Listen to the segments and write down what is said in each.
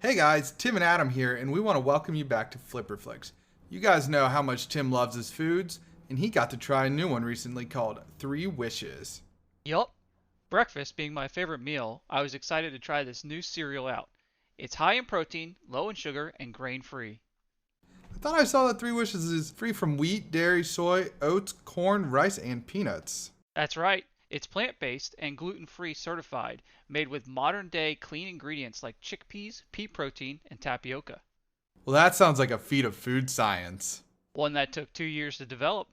Hey guys, Tim and Adam here, and we want to welcome you back to Flipperflix. You guys know how much Tim loves his foods, and he got to try a new one recently called 3 Wishes. Yup. Breakfast being my favorite meal, I was excited to try this new cereal out. It's high in protein, low in sugar, and grain-free. I thought I saw that 3 Wishes is free from wheat, dairy, soy, oats, corn, rice, and peanuts. That's right. It's plant-based and gluten-free certified, made with modern-day clean ingredients like chickpeas, pea protein, and tapioca. Well, that sounds like a feat of food science. One that took 2 years to develop.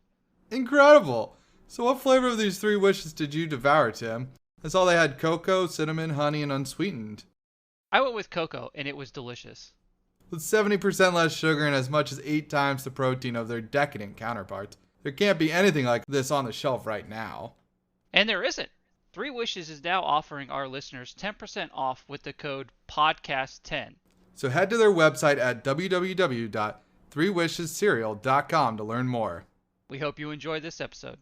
Incredible! So what flavor of these 3 Wishes did you devour, Tim? I saw they had cocoa, cinnamon, honey, and unsweetened. I went with cocoa, and it was delicious. With 70% less sugar and as much as 8 times the protein of their decadent counterparts, there can't be anything like this on the shelf right now. And there isn't. 3 Wishes is now offering our listeners 10% off with the code PODCAST10. So head to their website at www.3wishescereal.com to learn more. We hope you enjoy this episode.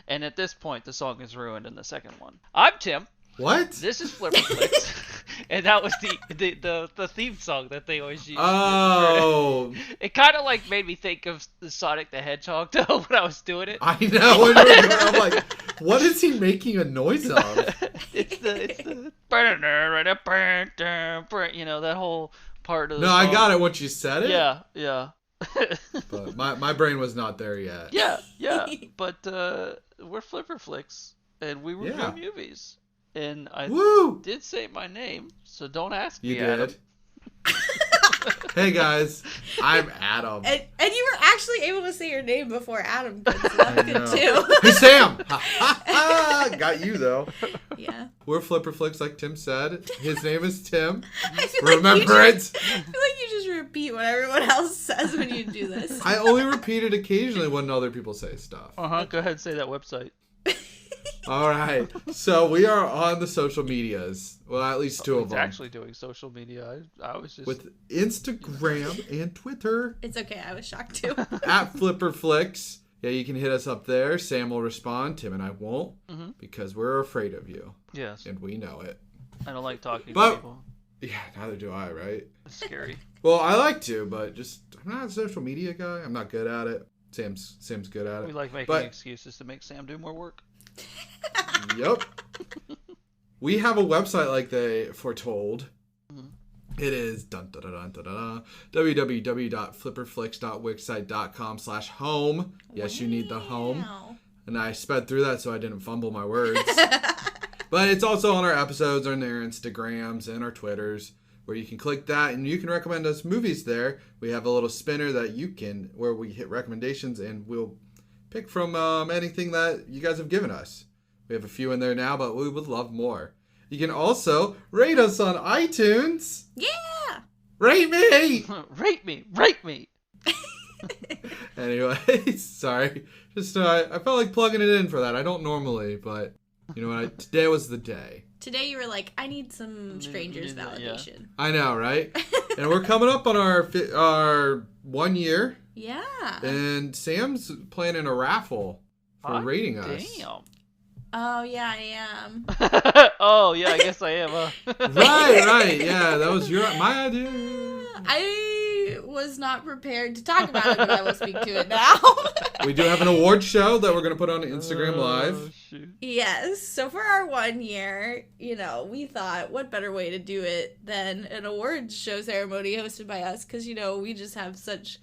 And at this point, the song is ruined in the second one. I'm Tim. What? This is Flipperflix. And that was the theme song that they always use. Oh. It kind of like made me think of the Sonic the Hedgehog though when I was doing it. I know. I'm like, what is he making a noise of? It's the you know, that whole part of the No, song. I got it once you said it. Yeah. But my brain was not there yet. Yeah. But we're Flipperflix, and we review Yeah. movies. And I Woo! did say my name, so don't ask You me, did. Adam. Hey guys, I'm Adam. And you were actually able to say your name before Adam could, so that's good too. Hey Sam! Got you though. Yeah. We're Flipperflix, like Tim said. His name is Tim. I feel Remember like it? I feel like you just repeat what everyone else says when you do this. I only repeat it occasionally when other people say stuff. Go ahead and say that website. All right. So we are on the social medias. Well, at least 2 of It's them. actually doing social media. I was just... With Instagram and Twitter It's okay, I was shocked too. at Flipperflix. Yeah, you can hit us up there. Sam will respond. Tim and I won't because we're afraid of you. Yes. And we know it. I don't like talking But- to people. Yeah, neither do I, right? It's scary. Well, I like to, but just I'm not a social media guy. I'm not good at it. Sam's good at it. We like making But- excuses to make Sam do more work. Yep. We have a website like they foretold. It is www.flipperflix.wixsite.com/home. Yes, you need the home. Wow. And I sped through that so I didn't fumble my words. But it's also on our episodes, on their Instagrams, and our Twitters, where you can click that and you can recommend us movies there. We have a little spinner that where we hit recommendations and we'll pick from anything that you guys have given us. We have a few in there now, but we would love more. You can also rate us on iTunes. Yeah. Rate me! Rate me! Anyways, sorry. Just I felt like plugging it in for that. I don't normally, but you know what? Today was the day. Today you were like, I need some strangers Yeah. validation. I know, right? And we're coming up on our 1 year, Yeah. and Sam's planning a raffle for rating us. Damn. Oh yeah, I am. Oh, yeah, I guess I am. Right. Yeah, that was my idea. I was not prepared to talk about it, but I will speak to it now. We do have an award show that we're going to put on Instagram Live. Shoot. Yes. So for our 1 year, we thought what better way to do it than an awards show ceremony hosted by us, because we just have such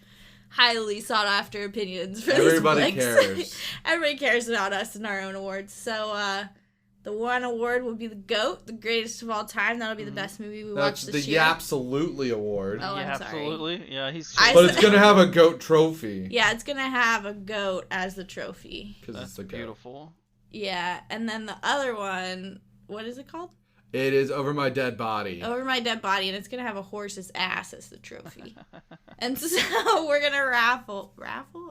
highly sought after opinions for Everybody these cares. flicks. Everybody cares about us and our own awards. So the one award will be the GOAT, the greatest of all time. That'll be the best movie we That's watched the this year. Yapsolutely award. Oh, Yeah, I'm sorry. absolutely. Yeah, he's... But it's going to have a GOAT trophy. Yeah, it's gonna have a GOAT as the trophy. Because That's it's the GOAT. beautiful. Yeah, and then the other one, what is it called? It is Over My Dead Body. Over My Dead Body, and it's gonna have a horse's ass as the trophy. And so we're gonna raffle,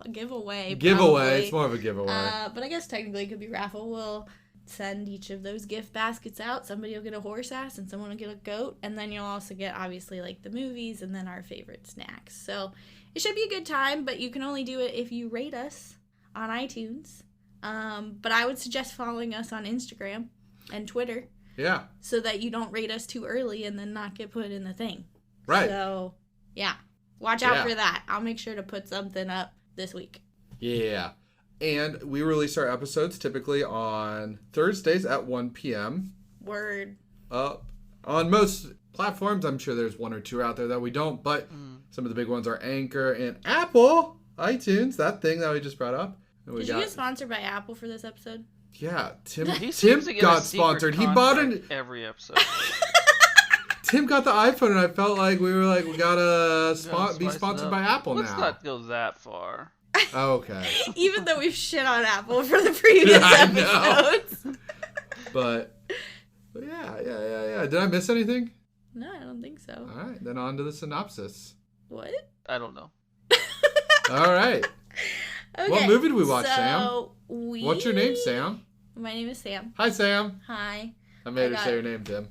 a giveaway. Giveaway. probably. It's more of a giveaway. But I guess technically it could be raffle. We'll send each of those gift baskets out. Somebody will get a horse ass and someone will get a goat. And then you'll also get, obviously, like the movies and then our favorite snacks. So it should be a good time, but you can only do it if you rate us on iTunes. But I would suggest following us on Instagram and Twitter. Yeah. So that you don't rate us too early and then not get put in the thing. Right. So, yeah. Watch out for that. I'll make sure to put something up this week. Yeah. And we release our episodes typically on Thursdays at 1 p.m. Word. On most platforms, I'm sure there's one or two out there that we don't, but some of the big ones are Anchor and Apple, iTunes, that thing that we just brought up. Did you get sponsored by Apple for this episode? Yeah, Tim Tim got sponsored. He bought it every episode. Tim got the iPhone, and I felt like we gotta be sponsored by Apple now. Let's not go that far. Oh, okay. Even though we've shit on Apple for the previous episodes. But yeah. Did I miss anything? No, I don't think so. All right, then on to the synopsis. What? I don't know. All right. Okay, what movie did we watch, Sam? What's your name, Sam? My name is Sam. Hi, Sam. Hi. I made her say your name, Tim.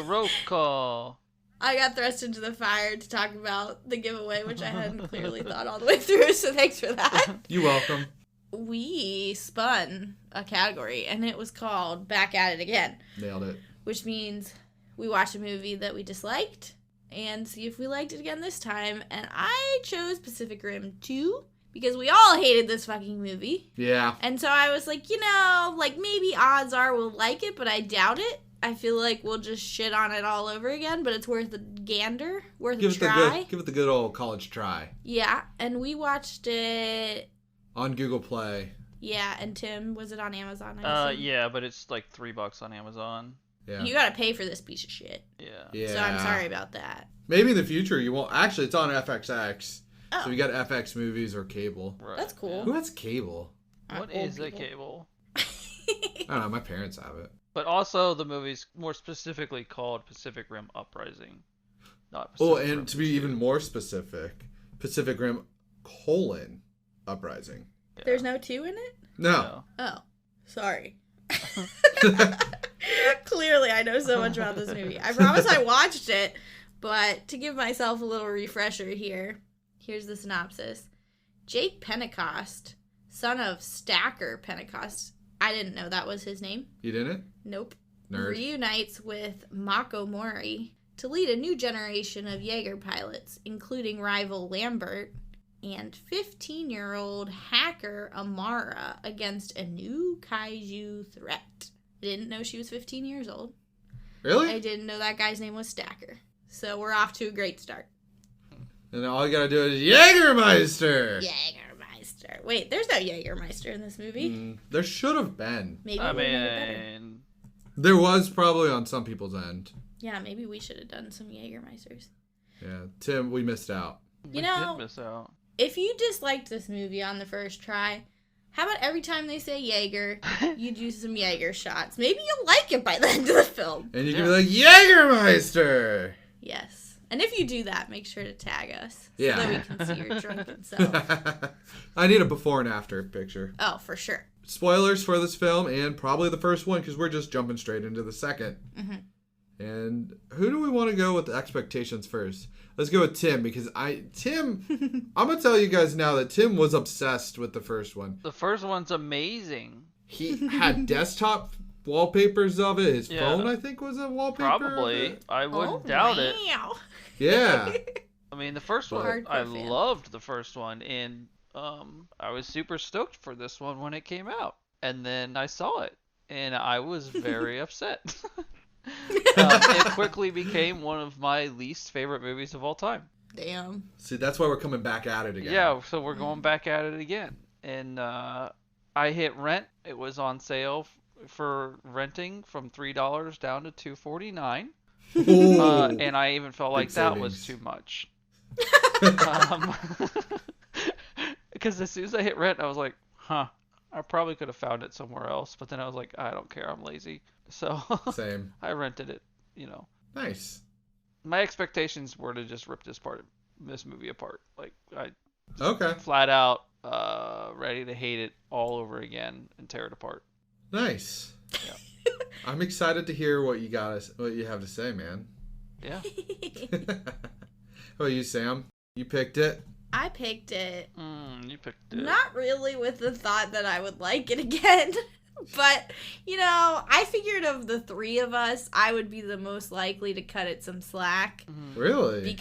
Roll call. I got thrust into the fire to talk about the giveaway, which I hadn't clearly thought all the way through, so thanks for that. You're welcome. We spun a category, and it was called Back at It Again. Nailed it. Which means we watch a movie that we disliked and see if we liked it again this time. And I chose Pacific Rim 2 because we all hated this fucking movie. Yeah. And so I was like, maybe odds are we'll like it, but I doubt it. I feel like we'll just shit on it all over again, but it's worth a gander, worth a try. Give it the good old college try. Yeah, and we watched it on Google Play. Yeah, and Tim, was it on Amazon? Yeah, but it's like $3 on Amazon. Yeah. You gotta pay for this piece of shit. Yeah. So I'm sorry about that. Maybe in the future you won't. Actually, it's on FXX. Oh. So we got FX movies or cable. Right. That's cool. Who has cable? What is a cable? I don't know. My parents have it. But also the movie's more specifically called Pacific Rim Uprising. Not Pacific Rim and to be 2. even more specific, Pacific Rim : Uprising. Yeah. There's no 2 in it? No. Oh. Sorry. Clearly, I know so much about this movie. I promise I watched it, but to give myself a little refresher here, here's the synopsis. Jake Pentecost, son of Stacker Pentecost, I didn't know that was his name. You didn't? Nope. Nerd. Reunites with Mako Mori to lead a new generation of Jaeger pilots, including rival Lambert and 15-year-old hacker Amara against a new kaiju threat. I didn't know she was 15 years old. Really? I didn't know that guy's name was Stacker. So we're off to a great start. And all you gotta do is Jägermeister! Jägermeister. Wait, there's no Jägermeister in this movie. There should have been. Maybe we'll make it better. There was probably on some people's end. Yeah, maybe we should have done some Jägermeisters. Yeah, Tim, we missed out. We did miss out. If you disliked this movie on the first try, how about every time they say Jaeger, you do some Jaeger shots? Maybe you'll like it by the end of the film. And you can be like, Jägermeister! Yes. And if you do that, make sure to tag us so Yeah. that we can see your drunken self. I need a before and after picture. Oh, for sure. Spoilers for this film and probably the first one because we're just jumping straight into the second. Mm-hmm. And who do we want to go with the expectations first? Let's go with Tim because Tim, I'm going to tell you guys now that Tim was obsessed with the first one. The first one's amazing. He had desktop wallpapers of it. His phone, I think, was a wallpaper. Probably. I wouldn't doubt it. Yeah. I mean, the first one, I loved the first one, and I was super stoked for this one when it came out. And then I saw it, and I was very upset. It quickly became one of my least favorite movies of all time. Damn. See, that's why we're coming back at it again. Yeah, so we're going back at it again. And I hit rent. It was on sale for renting from $3 down to $2.49. And I even felt like that was too much. Because as soon as I hit rent, I was like, I probably could have found it somewhere else. But then I was like, I don't care. I'm lazy. So Same. I rented it, Nice. My expectations were to just rip this movie apart. Like, Okay. flat out ready to hate it all over again and tear it apart. Nice. Yeah. I'm excited to hear what you have to say, man. Yeah. How about you, Sam? You picked it? I picked it. You picked it. Not really with the thought that I would like it again. But, I figured of the three of us, I would be the most likely to cut it some slack. Really?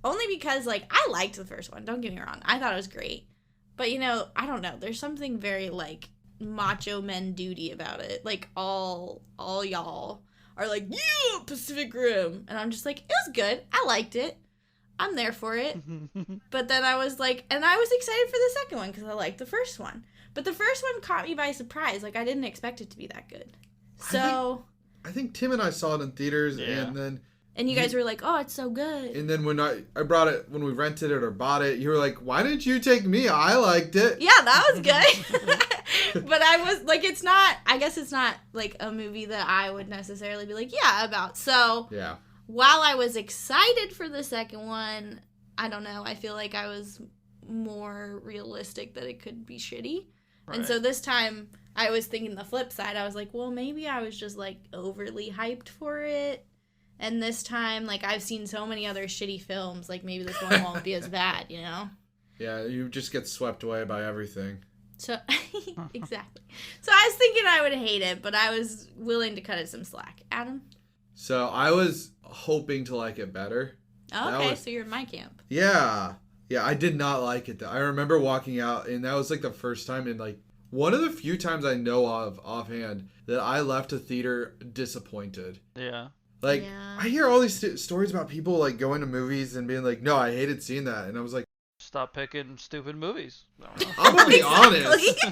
Only because, like, I liked the first one. Don't get me wrong. I thought it was great. But, I don't know. There's something very, like, macho men duty about it. Like, all y'all are like, yeah, Pacific Rim. And I'm just like, it was good. I liked it. I'm there for it. But then I was like, and I was excited for the second one because I liked the first one. But the first one caught me by surprise. Like, I didn't expect it to be that good. So I think Tim and I saw it in theaters, and you guys were like, oh, it's so good. And then when I brought it, when we rented it or bought it, you were like, why didn't you take me? I liked it. Yeah, that was good. But I was like, I guess it's not like a movie that I would necessarily be like, yeah, about. So yeah. While I was excited for the second one, I don't know, I feel like I was more realistic that it could be shitty. Right. And so this time, I was thinking the flip side. I was like, well, maybe I was just, like, overly hyped for it. And this time, like, I've seen so many other shitty films, like, maybe this one won't be as bad, Yeah, you just get swept away by everything. So, exactly. So I was thinking I would hate it, but I was willing to cut it some slack. Adam? So I was hoping to like it better. Okay, so you're in my camp. Yeah. Yeah, I did not like it though. I remember walking out and that was like the first time in like one of the few times I know of offhand that I left a theater disappointed. Yeah. Like, I hear all these stories about people like going to movies and being like, no, I hated seeing that. And I was like, stop picking stupid movies. I'm going to be honest.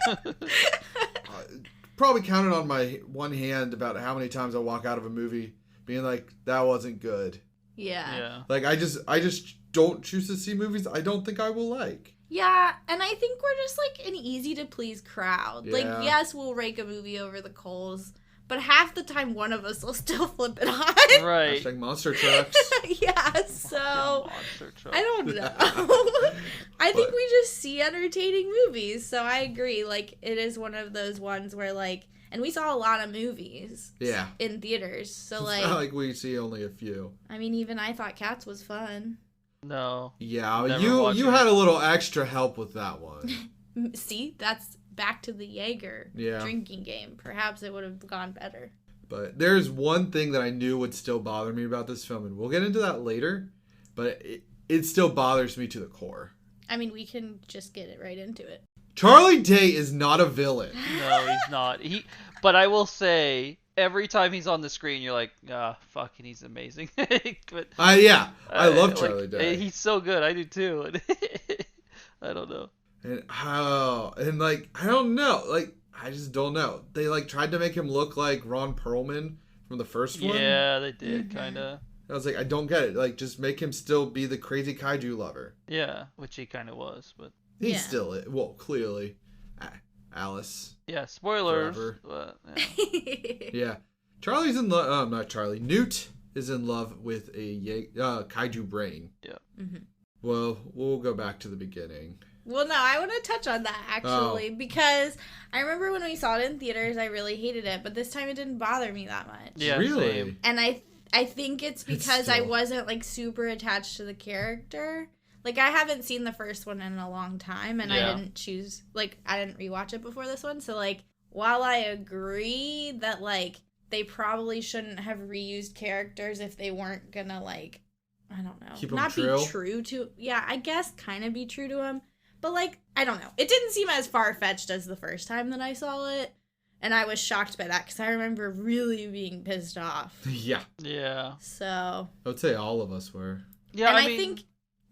Probably counted on my one hand about how many times I walk out of a movie being like, that wasn't good. Yeah. Like, I just don't choose to see movies I don't think I will like. Yeah, and I think we're just, like, an easy-to-please crowd. Yeah. Like, yes, we'll rake a movie over the coals, but half the time one of us will still flip it on. Right. Hashtag monster trucks. Yeah, so monster trucks. I don't know. I think we just see entertaining movies, so I agree. Like, it is one of those ones where, like, and we saw a lot of movies in theaters. So, like... It's not like we see only a few. I mean, even I thought Cats was fun. No. Yeah, you had a little extra help with that one. See? That's back to the Jaeger drinking game. Perhaps it would have gone better. But there's one thing that I knew would still bother me about this film, and we'll get into that later, but it still bothers me to the core. I mean, we can just get it right into it. Charlie Day is not a villain. No, he's not. But I will say, every time he's on the screen, you're like, fucking, he's amazing. But I love Charlie Day. He's so good. I do too. I don't know. And I don't know. Like, I just don't know. They like tried to make him look like Ron Perlman from the first one. Yeah, they did, kind of. I was like, I don't get it. Like, just make him still be the crazy kaiju lover. Yeah, which he kind of was, but... He's still, clearly. Alice. Yeah, spoilers. But, yeah. Yeah. Charlie's in love, not Charlie. Newt is in love with a kaiju brain. Yeah. Mm-hmm. Well, we'll go back to the beginning. Well, no, I want to touch on that, actually, because I remember when we saw it in theaters, I really hated it, but this time it didn't bother me that much. Yeah, really? Same. And I think it's because I wasn't, like, super attached to the character. Like, I haven't seen the first one in a long time, and I didn't rewatch it before this one, so, like, while I agree that, like, they probably shouldn't have reused characters if they weren't gonna, like, I don't know. Keep them not true? be true to... Yeah, I guess kind of be true to them. But, like, I don't know. It didn't seem as far-fetched as the first time that I saw it. And I was shocked by that because I remember really being pissed off. Yeah. Yeah. So. I would say all of us were. Yeah, and I mean, think...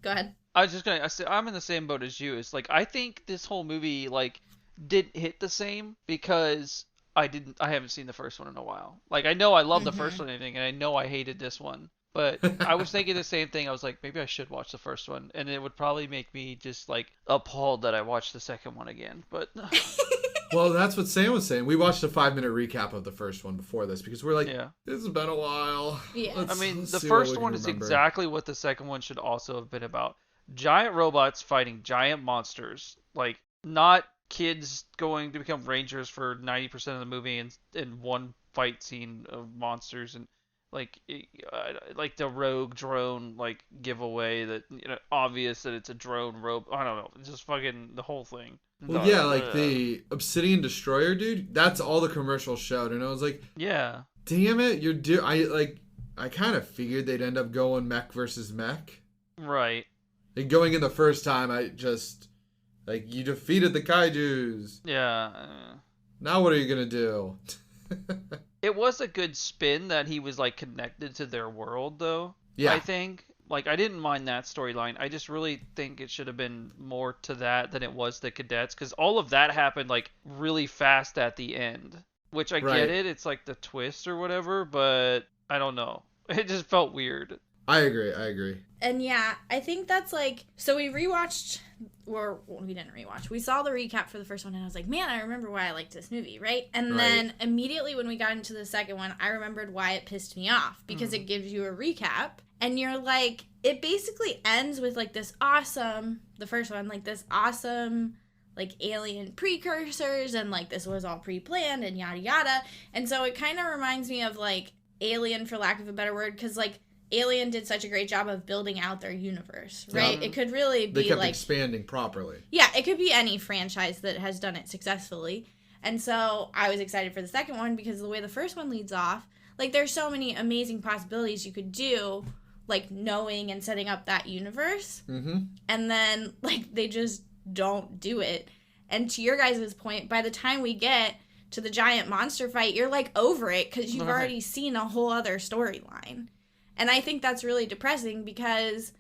Go ahead. I was just going to say, I'm in the same boat as you. It's like, I think this whole movie, like, didn't hit the same because I haven't seen the first one in a while. Like, I know I love the first one and everything, and I know I hated this one. But I was thinking the same thing. I was like, maybe I should watch the first one. And it would probably make me just, like, appalled that I watched the second one again. But... Well, that's what Sam was saying. We watched a 5-minute recap of the first one before this because we're like, this has been a while. Yeah. I mean, the first one is exactly what the second one should also have been about. Giant robots fighting giant monsters. Like, not kids going to become rangers for 90% of the movie and one fight scene of monsters and like the rogue drone like giveaway that obvious that it's a drone robot. I don't know, just fucking the whole thing. Well, yeah, like the Obsidian Destroyer dude, that's all the commercials showed, and I was like, yeah, damn it, I kind of figured they'd end up going mech versus mech. Right. And going in the first time, I just like, you defeated the kaijus. Yeah. Now what are you gonna do? It was a good spin that he was like connected to their world, though. Yeah. I think. Like, I didn't mind that storyline. I just really think it should have been more to that than it was the cadets, because all of that happened, like, really fast at the end. Which I get it. It's, like, the twist or whatever, but I don't know. It just felt weird. I agree. And, yeah, I think that's, like... So we rewatched... Or we didn't rewatch. We saw the recap for the first one, and I was like, man, I remember why I liked this movie, right? And then immediately when we got into the second one, I remembered why it pissed me off, because it gives you a recap. And you're like, it basically ends with, like, this awesome, the first one, like, this awesome, like, alien precursors, and, like, this was all pre-planned, and yada yada. And so it kind of reminds me of, like, Alien, for lack of a better word, because, like, Alien did such a great job of building out their universe, right? It could really be, they kept like... expanding properly. Yeah, it could be any franchise that has done it successfully. And so I was excited for the second one, because the way the first one leads off, like, there's so many amazing possibilities you could do, like, knowing and setting up that universe. Mm-hmm. And then, like, they just don't do it. And to your guys' point, by the time we get to the giant monster fight, you're, like, over it, because you've already seen a whole other storyline. And I think that's really depressing, because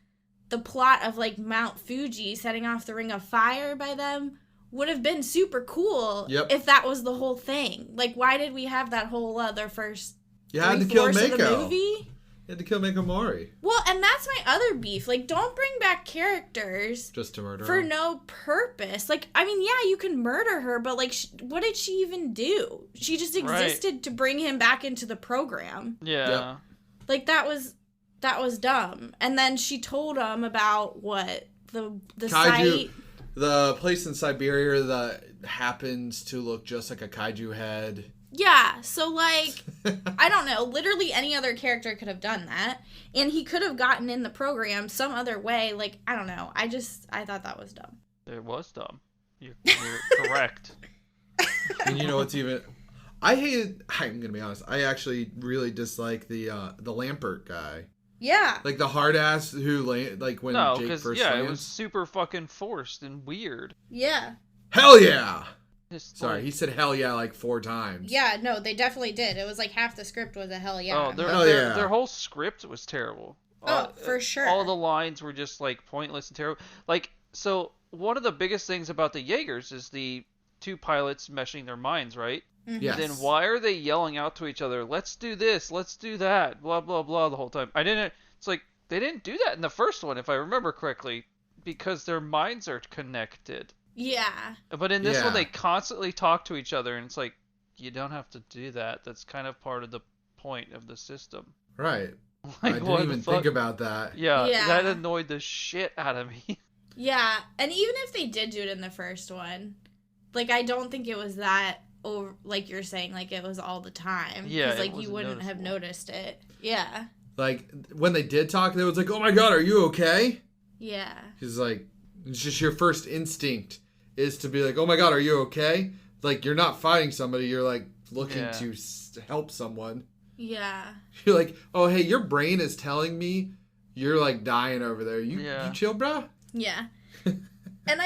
the plot of, like, Mount Fuji setting off the Ring of Fire by them would have been super cool if that was the whole thing. Like, why did we have that whole other first three-fourths of the movie? You had to kill Mako Mori. Well, and that's my other beef. Like, don't bring back characters just to murder for her. No purpose. Like, I mean, yeah, you can murder her, but, like, what did she even do? She just existed to bring him back into the program. Yeah. Yep. Like, that was dumb. And then she told him about what the Kaiju, site, the place in Siberia that happens to look just like a kaiju head. Yeah, so, like, I don't know. Literally any other character could have done that. And he could have gotten in the program some other way. Like, I don't know. I thought that was dumb. It was dumb. You're correct. And you know what's even... I'm going to be honest. I actually really dislike the Lampert guy. Yeah. Like, the hard-ass who, like, when Jake first lands. It was super fucking forced and weird. Yeah. Hell yeah! Sorry, he said hell yeah like 4 times. Yeah, no, they definitely did. It was like half the script was a hell yeah. Oh, their whole script was terrible. For sure. All the lines were just like pointless and terrible. Like, so one of the biggest things about the Jaegers is the 2 pilots meshing their minds, right? Mm-hmm. Yes. Then why are they yelling out to each other, let's do this, let's do that, blah, blah, blah, the whole time? It's like, they didn't do that in the first one, if I remember correctly, because their minds are connected. Yeah. But in this one, they constantly talk to each other, and it's like, you don't have to do that. That's kind of part of the point of the system. Right. Like, I didn't even think about that. Yeah, that annoyed the shit out of me. Yeah, and even if they did do it in the first one, like, I don't think it was that, over, like you're saying, like, it was all the time. Yeah, because, like, you wouldn't have noticed it. Yeah. Like, when they did talk, they was like, oh my god, are you okay? Yeah. He's like, it's just your first instinct is to be like, oh my god, are you okay? Like, you're not fighting somebody, you're like looking to help someone. Yeah. You're like, oh hey, your brain is telling me you're like dying over there. You chill, bro? Yeah. And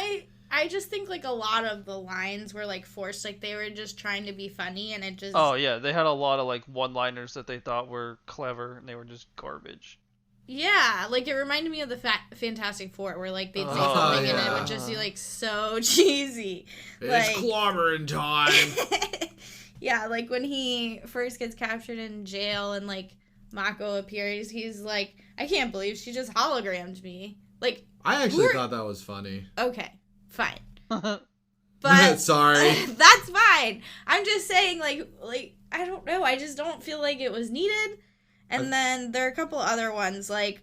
I just think like a lot of the lines were like forced, like they were just trying to be funny, and it just... Oh yeah, they had a lot of like one-liners that they thought were clever, and they were just garbage. Yeah, like it reminded me of the Fantastic Four, where like they'd say something and it would just be like so cheesy. It's like, clobbering time. Yeah, like when he first gets captured in jail and like Mako appears, he's like, I can't believe she just hologrammed me. Like, I actually thought that was funny. Okay, fine. But sorry. That's fine. I'm just saying, like I don't know. I just don't feel like it was needed. And then there are a couple other ones, like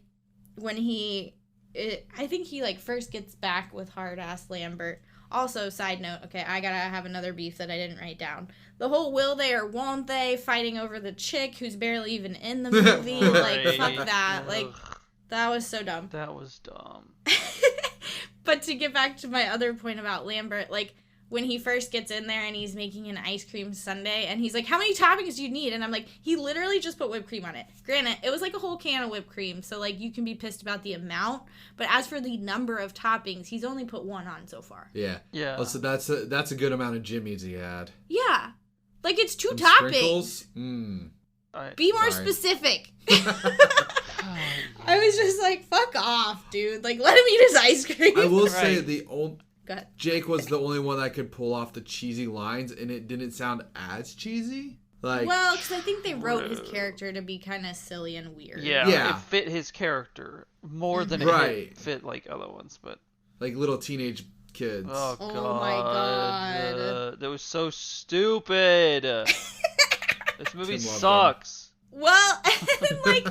when I think he like first gets back with hard ass Lambert. Also, side note, okay, I gotta have another beef that I didn't write down. The whole will they or won't they fighting over the chick who's barely even in the movie. Like, fuck that. Like, that was so dumb. That was dumb. But to get back to my other point about Lambert, like, when he first gets in there and he's making an ice cream sundae, and he's like, how many toppings do you need? And I'm like, he literally just put whipped cream on it. Granted, it was like a whole can of whipped cream, so, like, you can be pissed about the amount, but as for the number of toppings, he's only put one on so far. Yeah. Yeah. Also, that's a good amount of Jimmy's he had. Yeah. Like, it's 2 Some toppings. Sprinkles? Be more specific. I was just like, fuck off, dude. Like, let him eat his ice cream. I will say the old... Go ahead. Jake was the only one that could pull off the cheesy lines, and it didn't sound as cheesy. Like, well, because I think they wrote his character to be kind of silly and weird. Yeah, it fit his character more than it fit like other ones, but like little teenage kids. Oh god! Oh my god! That was so stupid. This movie sucks. Well, like,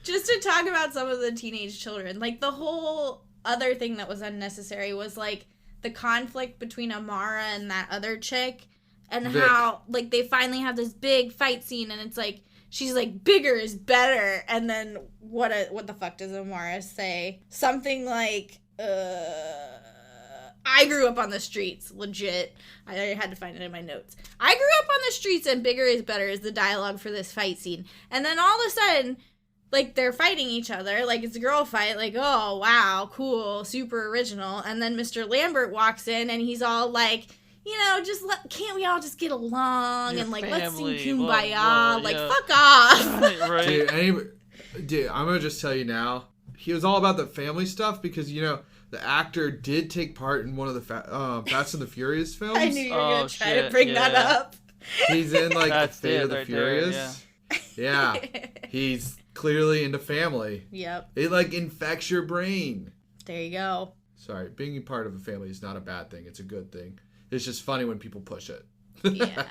just to talk about some of the teenage children, like, the whole other thing that was unnecessary was, like, the conflict between Amara and that other chick, and Vic. how, like, they finally have this big fight scene, and it's like, she's like, bigger is better, and then what the fuck does Amara say? Something like, I grew up on the streets, legit. I had to find it in my notes. I grew up on the streets and bigger is better is the dialogue for this fight scene. And then all of a sudden, like, they're fighting each other. Like, it's a girl fight. Like, oh, wow, cool, super original. And then Mr. Lambert walks in and he's all like, you know, just can't we all just get along? Your and, like, family, let's sing Kumbaya. blah, like, yeah. fuck off. Right. Dude, I'm going to just tell you now. He was all about the family stuff because, you know, the actor did take part in one of the Fast and the Furious films. I knew you were going to try to bring that up. He's in, like, That's Fate of the right Furious. There, yeah. He's clearly into family. Yep. It, like, infects your brain. There you go. Sorry, being part of a family is not a bad thing. It's a good thing. It's just funny when people push it. Yeah.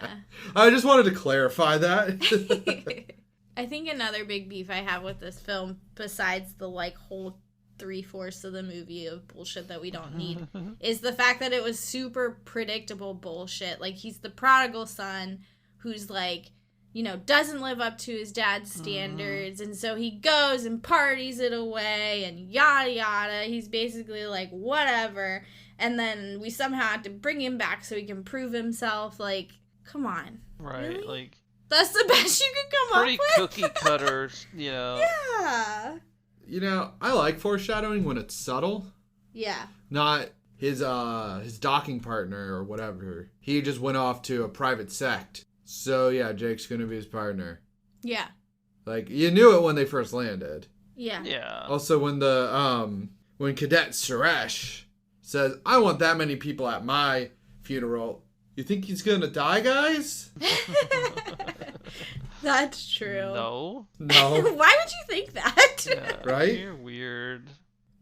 I just wanted to clarify that. I think another big beef I have with this film, besides the, like, whole 3/4 of the movie of bullshit that we don't need, is the fact that it was super predictable bullshit. Like, he's the prodigal son who's, like, you know, doesn't live up to his dad's standards, and so he goes and parties it away, and yada yada. He's basically like, whatever. And then we somehow have to bring him back so he can prove himself. Like, come on. Right, really? like... That's the best you could come up with? Pretty cookie cutters, you know. Yeah. You know, I like foreshadowing when it's subtle. Yeah. Not his docking partner or whatever. He just went off to a private sect. So yeah, Jake's gonna be his partner. Yeah. Like, you knew it when they first landed. Yeah. Yeah. Also, when when Cadet Suresh says, "I want that many people at my funeral," you think he's gonna die, guys? That's true. No. No. Why would you think that? Yeah, Right? You're weird.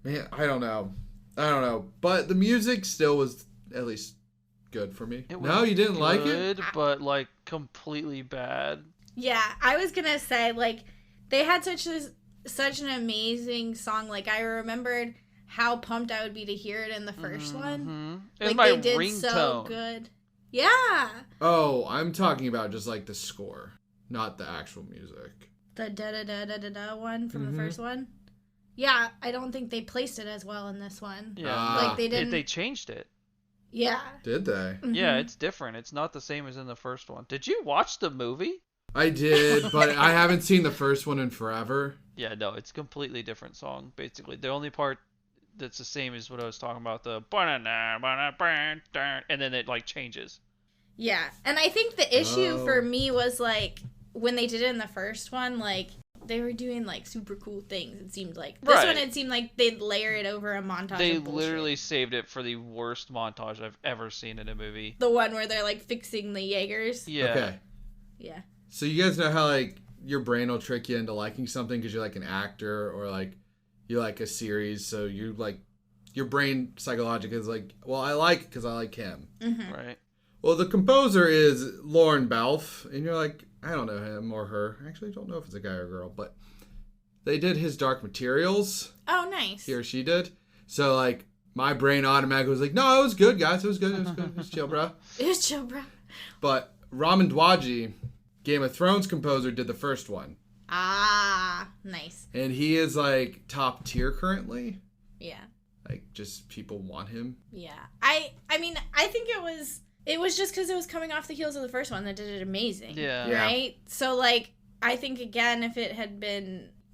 Man, I don't know. But the music still was at least good for me. No, you didn't like it? Good, but, like, completely bad. Yeah, I was gonna say, like, they had such an amazing song. Like, I remembered how pumped I would be to hear it in the first one. It was Like, my they did ringtone. so good. Yeah. Oh, I'm talking about just like the score, not the actual music. The da-da-da-da-da-da one from the first one. Yeah, I don't think they placed it as well in this one. Yeah. Like, they didn't... They changed it. Yeah. Did they? Yeah, it's different. It's not the same as in the first one. Did you watch the movie? I did, but I haven't seen the first one in forever. Yeah, no, it's a completely different song, basically. The only part that's the same is what I was talking about, the and then it, like, changes. Yeah, and I think the issue for me was, like, when they did it in the first one, like, they were doing, like, super cool things, it seemed like. This one, it seemed like they'd layer it over a montage They of bullshit. literally saved it for the worst montage I've ever seen in a movie. The one where they're, like, fixing the Jaegers. Yeah. Okay. Yeah. So you guys know how, like, your brain will trick you into liking something because you're, like, an actor or, like, you like a series. So you, like, your brain psychologically is like, well, I like it because I like him. Mm-hmm. Right. Well, the composer is Lauren Balfe, and you're like, I don't know him or her. I actually don't know if it's a guy or a girl, but they did his Dark Materials. Oh, nice. He or she did. So, like, my brain automatically was like, no, it was good, guys. It was good. It was good. It was chill, bro. It was chill, bro. But Ramin Djawadi, Game of Thrones composer, did the first one. Ah, nice. And he is like top tier currently. Yeah. Like, just people want him. Yeah. I mean, I think it was just because it was coming off the heels of the first one that did it amazing. Yeah. Right? So, like, I think, again,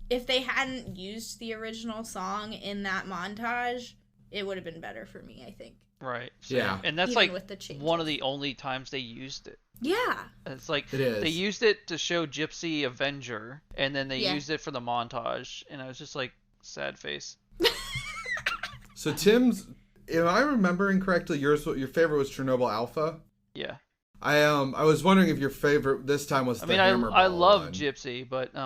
if they hadn't used the original song in that montage, it would have been better for me, I think. Right. So, yeah. And that's even like with the one of the only times they used it. Yeah. It's like it is. They used it to show Gypsy Avenger, and then they Yeah. used it for the montage, and I was just like, sad face. So Tim's, am I remembering correctly, your favorite was Chernobyl Alpha? Yeah. I was wondering if your favorite this time was the Hammer I Ball love one. Gypsy, but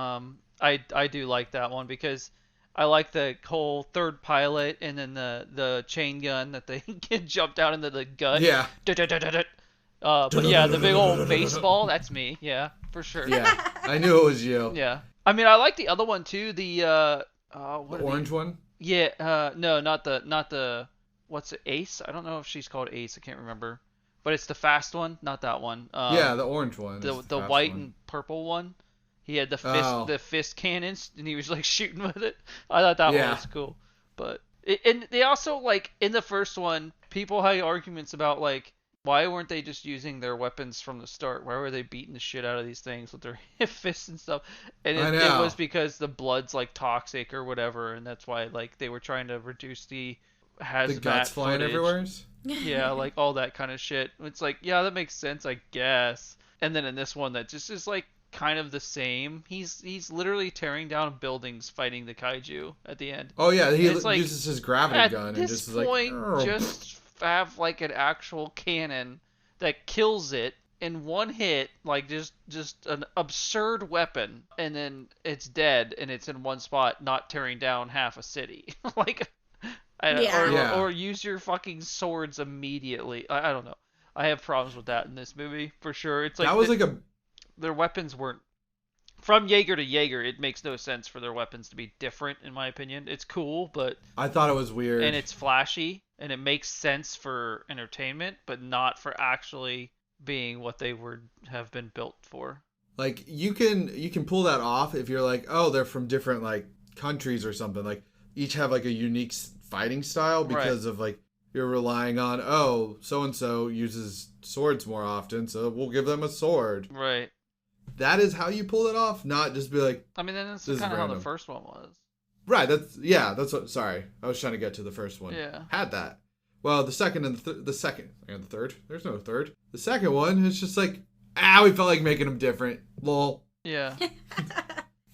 I do like that one because I like the whole third pilot and then the chain gun that they get jumped out into the gut. Yeah. But yeah, the big old baseball, that's me. Yeah, for sure. Yeah. I knew it was you. Yeah. I mean, I like the other one too. The orange one? Yeah. No, not the. What's it? Ace? I don't know if she's called Ace. I can't remember. But it's the fast one, not that one. Yeah, the orange one. The white and purple one. He had the fist cannons, and he was like shooting with it. I thought that one was cool. But and they also, like, in the first one, people had arguments about, like, why weren't they just using their weapons from the start? Why were they beating the shit out of these things with their fists and stuff? And it was because the blood's like toxic or whatever, and that's why, like, they were trying to reduce the hazmat guts flying footage. everywhere. Yeah, like all that kind of shit. It's like, yeah, that makes sense, I guess. And then in this one, that just is like kind of the same. He's literally tearing down buildings, fighting the kaiju at the end. Oh yeah, he like, uses his gravity gun and just is like. At this point, just have like an actual cannon that kills it in one hit, like just an absurd weapon, and then it's dead and it's in one spot, not tearing down half a city. Like. Or use your fucking swords immediately. I don't know. I have problems with that in this movie for sure. It's like that was their weapons weren't from Jaeger to Jaeger. It makes no sense for their weapons to be different, in my opinion. It's cool, but I thought it was weird, and it's flashy, and it makes sense for entertainment, but not for actually being what they have been built for. Like you can pull that off if you're like, oh, they're from different like countries or something. Like each have like a unique fighting style because of like you're relying on so and so uses swords more often, so we'll give them a sword. Right. That is how you pull it off, not just be like. I mean, that's kind of how the first one was. Right. That's what. Sorry, I was trying to get to the first one. Yeah. Had that. Well, the second and the second and the third. There's no third. The second one is just like we felt like making them different. Lol. Yeah.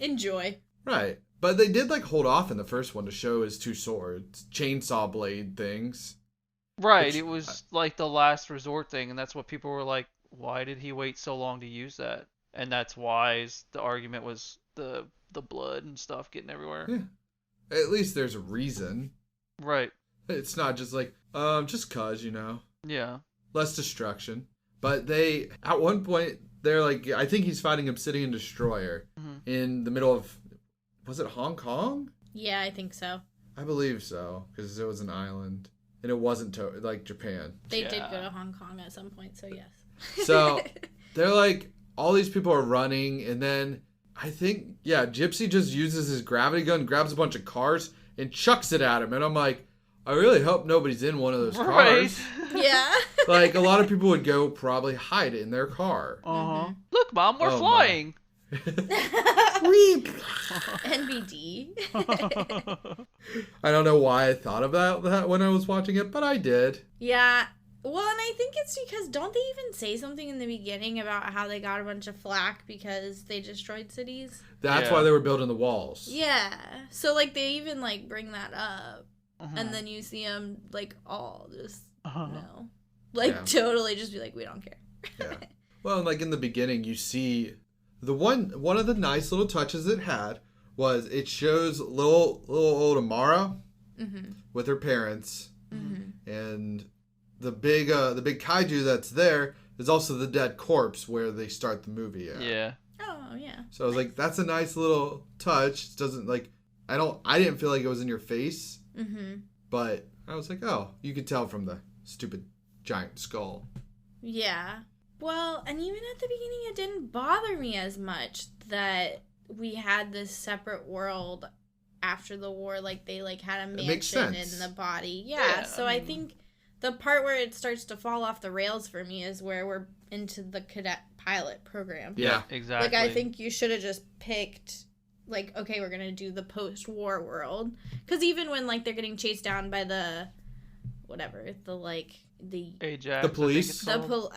Enjoy. Right. But they did like hold off in the first one to show his two swords, chainsaw blade things. Right, it was like the last resort thing, and that's what people were like, why did he wait so long to use that? And that's why the argument was the blood and stuff getting everywhere. Yeah. At least there's a reason. Right. It's not just like, just cause, Yeah. Less destruction. But they, at one point, they're like, I think he's fighting Obsidian Destroyer in the middle of, was it Hong Kong? Yeah, I think so. I believe so, because it was an island. And it wasn't like Japan. They did go to Hong Kong at some point, so yes. So they're like, all these people are running, and then I think, Gypsy just uses his gravity gun, grabs a bunch of cars, and chucks it at him. And I'm like, I really hope nobody's in one of those cars. Yeah. Like, a lot of people would go probably hide it in their car. Uh-huh. Look, Mom, we're flying. Weep. NBD. I don't know why I thought about that when I was watching it, but I did. Yeah. Well, and I think it's because don't they even say something in the beginning about how they got a bunch of flack because they destroyed cities? That's why they were building the walls. Yeah. So, like, they even, like, bring that up. And then you see them, like, all just, no. Like, totally just be like, we don't care. Yeah. Well, like, in the beginning, you see the one of the nice little touches it had was it shows little old Amara with her parents. And the big kaiju that's there is also the dead corpse where they start the movie at. Yeah. Oh, yeah. So I was like, that's a nice little touch. It doesn't, like, I didn't feel like it was in your face. But I was like, oh, you could tell from the stupid giant skull. Yeah. Well, and even at the beginning, it didn't bother me as much that we had this separate world after the war. Like, they, like, had a mansion in the body. Yeah, so I think the part where it starts to fall off the rails for me is where we're into the cadet pilot program. Yeah, exactly. Like, I think you should have just picked, like, okay, we're going to do the post-war world. Because even when, like, they're getting chased down by the, whatever, the Ajax, the police.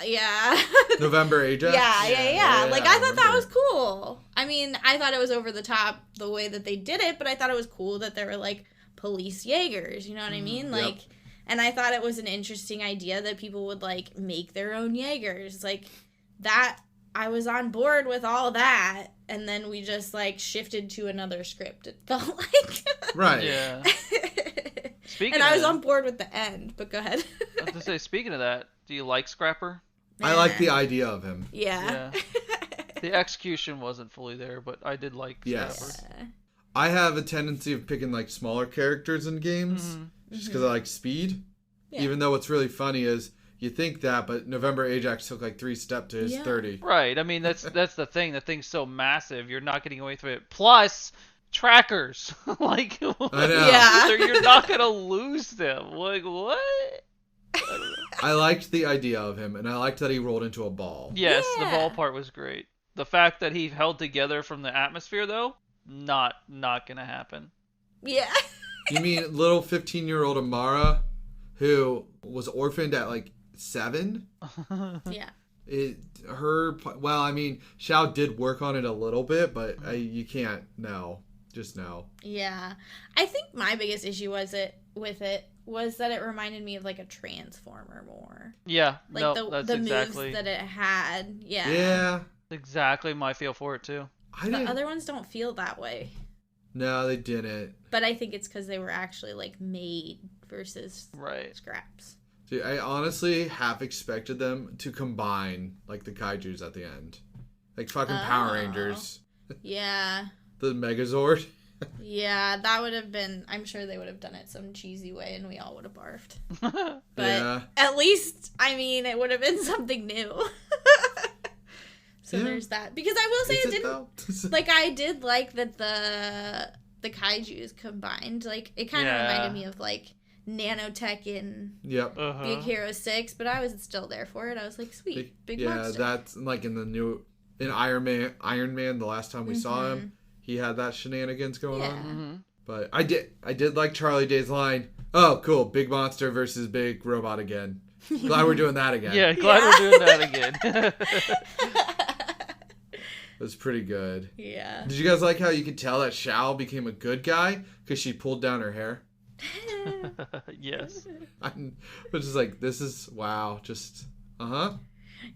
Yeah. November Ajax. Yeah. Like, I thought that was cool. I mean, I thought it was over the top the way that they did it, but I thought it was cool that there were, like, police Jaegers, you know what I mean? Like, yep. And I thought it was an interesting idea that people would, like, make their own Jaegers. Like, that, I was on board with all that, and then we just, like, shifted to another script, it felt like. Right. Yeah. I was on board with the end, but go ahead. I was going to say, speaking of that, do you like Scrapper? I like the idea of him. Yeah. The execution wasn't fully there, but I did like Scrapper. Yeah. I have a tendency of picking, like, smaller characters in games, just because I like speed. Yeah. Even though what's really funny is, you think that, but November Ajax took, like, 3 steps to his 30. Right. I mean, that's the thing. The thing's so massive, you're not getting away from it. Plus, trackers. Like, I know. You're not going to lose them. Like, what? I don't know. I liked the idea of him, and I liked that he rolled into a ball. Yes, the ball part was great. The fact that he held together from the atmosphere, though, not gonna happen. Yeah. You mean little 15-year-old Amara, who was orphaned at, like, 7? Yeah. Well, I mean, Xiao did work on it a little bit, but you can't, just no. Yeah. I think my biggest issue was that it reminded me of, like, a Transformer more. Yeah. Like, that's the exactly moves that it had. Yeah. Yeah. Exactly my feel for it, too. The other ones don't feel that way. No, they didn't. But I think it's because they were actually, like, made versus scraps. Dude, I honestly half expected them to combine, like, the kaijus at the end. Like, fucking Power Rangers. Yeah. The Megazord. Yeah, that would have been... I'm sure they would have done it some cheesy way, and we all would have barfed. But at least, I mean, it would have been something new. So there's that. Because I will say it didn't... Like, I did like that the kaijus combined. Like, it kind of reminded me of, like, nanotech in Big Hero 6, but I was still there for it. I was like, sweet, big monster. Yeah, that's, like, in Iron Man, the last time we saw him, he had that shenanigans going on. Mm-hmm. But I did like Charlie Day's line, oh, cool, big monster versus big robot again. Glad we're doing that again. Yeah, glad we're doing that again. It was pretty good. Yeah. Did you guys like how you could tell that Xiao became a good guy because she pulled down her hair? Yes. Which is like, this is, wow, just,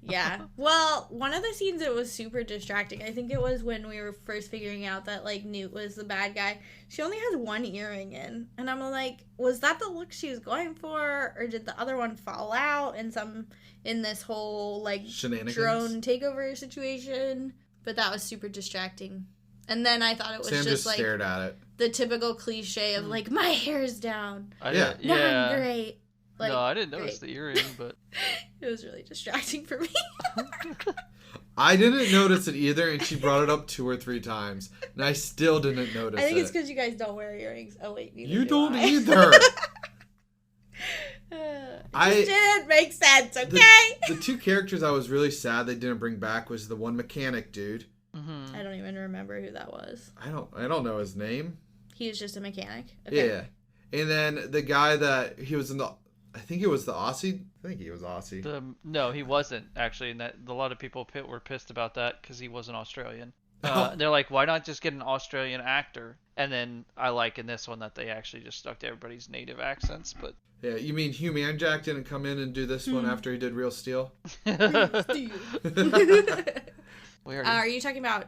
Yeah. Well, one of the scenes that was super distracting, I think it was when we were first figuring out that, like, Newt was the bad guy. She only has one earring in. And I'm like, was that the look she was going for? Or did the other one fall out in this whole, like, drone takeover situation? But that was super distracting. And then I thought it was Sam just like stared at it. The typical cliche of, like, my hair's down. Yeah. Now I'm great. Like, no, I didn't notice the earring, but... It was really distracting for me. I didn't notice it either, and she brought it up 2 or 3 times, and I still didn't notice it. I think it's because you guys don't wear earrings. Oh, wait, you don't either. It didn't make sense, okay? The 2 characters I was really sad they didn't bring back was the one mechanic dude. Mm-hmm. I don't even remember who that was. I don't know his name. He was just a mechanic? Okay. Yeah. And then the guy that he was in the... I think it was the Aussie. I think he was Aussie. No, he wasn't, actually. And that a lot of people were pissed about that because he wasn't Australian. They're like, why not just get an Australian actor? And then I like in this one that they actually just stuck to everybody's native accents. But yeah, you mean Hugh Manjack didn't come in and do this one after he did Real Steel? Real Steel. Are you talking about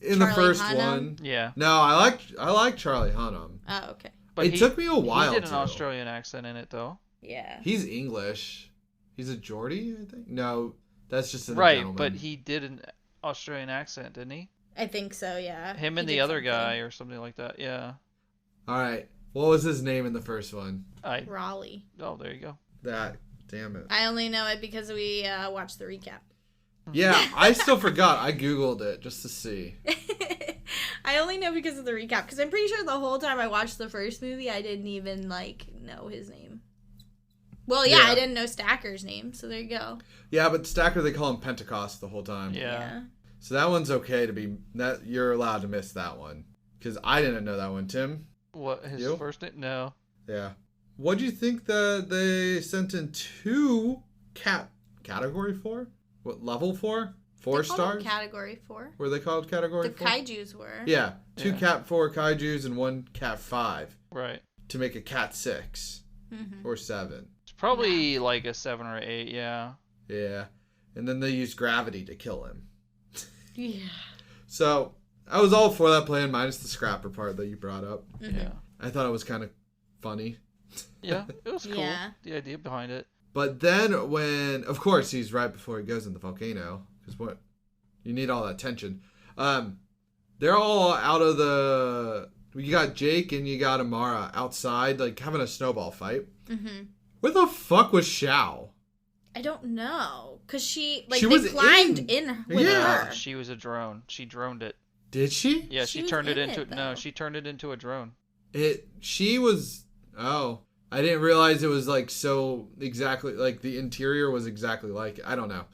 in the first one? Yeah. No, I like Charlie Hunnam. Oh, okay. But it took me a while. He did an Australian accent in it, though. Yeah. He's English. He's a Geordie, I think. No, that's just right. But he did an Australian accent, didn't he? I think so. Yeah. Him and the other guy or something like that. Yeah. All right. What was his name in the first one? Raleigh. Oh, there you go. Damn it. I only know it because we watched the recap. Yeah, I still forgot. I Googled it just to see. I only know because of the recap, because I'm pretty sure the whole time I watched the first movie, I didn't even, know his name. Well, yeah, I didn't know Stacker's name, so there you go. Yeah, but Stacker, they call him Pentecost the whole time. Yeah. So that one's okay to be... You're allowed to miss that one. Because I didn't know that one. Tim? What, his first name? No. Yeah. What do you think that they sent in 2 category 4? What, level 4? 4 stars? Category 4. Were they called category 4? The kaijus were. Yeah. 2 cat 4 kaijus and 1 cat 5. Right. To make a cat 6. Or 7. It's probably like a 7 or 8, yeah. Yeah. And then they used gravity to kill him. Yeah. So, I was all for that plan, minus the scrapper part that you brought up. Yeah. I thought it was kind of funny. Yeah, it was cool. Yeah. The idea behind it. But then when, of course, he's right before he goes in the volcano, because what, you need all that tension. They're all out of the. You got Jake and you got Amara outside, having a snowball fight. Where the fuck was Xiao? I don't know, cause she was climbed in with her. She was a drone. She droned it. Did she? Yeah, she turned it into. No, she turned it into a drone. She was. Oh, I didn't realize it was so exactly the interior was exactly like it. I don't know.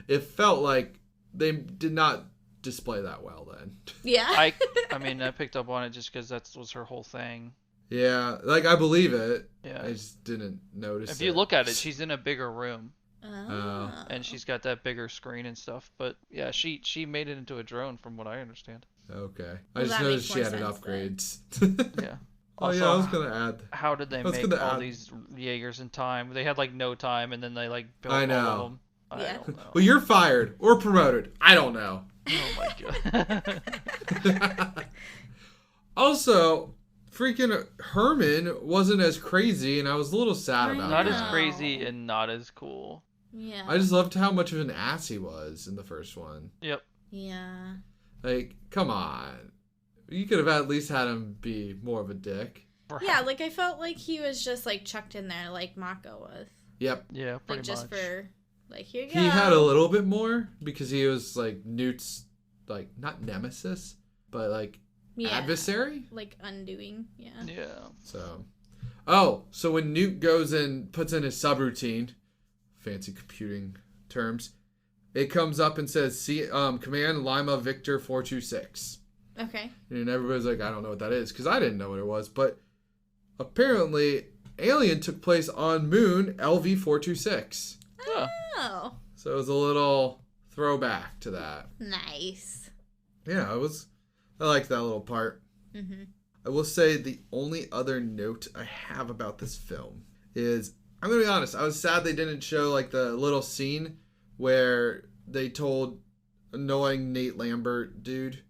It felt like they did not display that well then. Yeah. I mean, I picked up on it just because that was her whole thing. Yeah, I believe it. Yeah. I just didn't notice. If you look at it, she's in a bigger room. Oh. And she's got that bigger screen and stuff. But yeah, she made it into a drone from what I understand. Okay. I just noticed she had upgrades. Yeah. Also, yeah, I was gonna add. How did they make all these Jaegers in time? They had no time, and then they built all of them. I don't know. Well, you're fired or promoted. I don't know. Oh my god. Also, freaking Herman wasn't as crazy, and I was a little sad about Not that. as crazy and not as cool. Yeah. I just loved how much of an ass he was in the first one. Yep. Yeah. Come on. You could have at least had him be more of a dick. Yeah, I felt like he was just chucked in there like Mako was. Yep. Yeah, pretty just much. for here you go. He had a little bit more because he was Newt's not nemesis, but adversary. Undoing. Yeah. Yeah. So when Newt goes and puts in his subroutine, fancy computing terms, it comes up and says Command Lima Victor 426. Okay. And everybody's like, I don't know what that is, because I didn't know what it was. But apparently, Alien took place on Moon LV 426. Oh. So it was a little throwback to that. Nice. Yeah, I liked that little part. I will say the only other note I have about this film is, I'm going to be honest, I was sad they didn't show the little scene where they told annoying Nate Lambert dude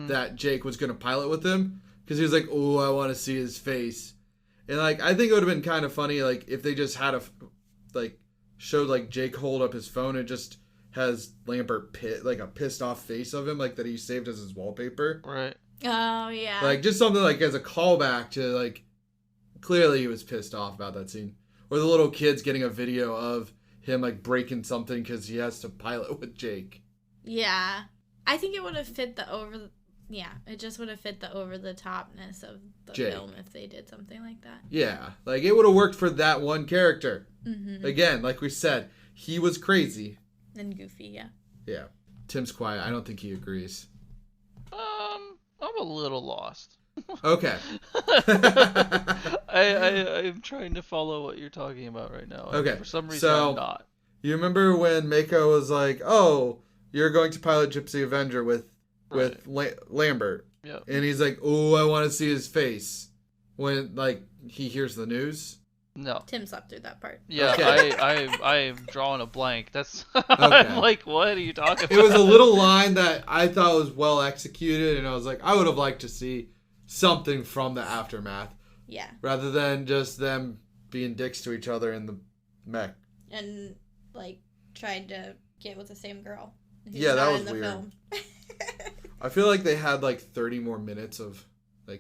that Jake was going to pilot with him, because he was like, oh, I want to see his face. And I think it would have been kind of funny if they just had showed Jake hold up his phone and just has Lambert a pissed off face of him that he saved as his wallpaper. Right. Oh yeah. Just something as a callback to clearly he was pissed off about that scene. Or the little kids getting a video of him breaking something because he has to pilot with Jake. Yeah. I think it would have fit it just would have fit the over-the-topness of the Jake. film if they did something like that. Yeah. It would have worked for that one character. Mm-hmm. Again, like we said, he was crazy. And goofy, yeah. Yeah. Tim's quiet. I don't think he agrees. I'm a little lost. Okay. I'm trying to follow what you're talking about right now. Okay. For some reason, I'm not. You remember when Mako was like, oh, you're going to pilot Gypsy Avenger with Lambert. Yeah. And he's like, oh, I want to see his face. When, he hears the news. No. Tim slept through that part. Yeah, okay. I'm drawing a blank. That's okay. I'm like, what are you talking about? It was a little line that I thought was well executed, and I was like, I would have liked to see something from the aftermath. Yeah. Rather than just them being dicks to each other in the mech. And, trying to get with the same girl. Yeah, that was in the weird. Film. I feel like they had 30 more minutes of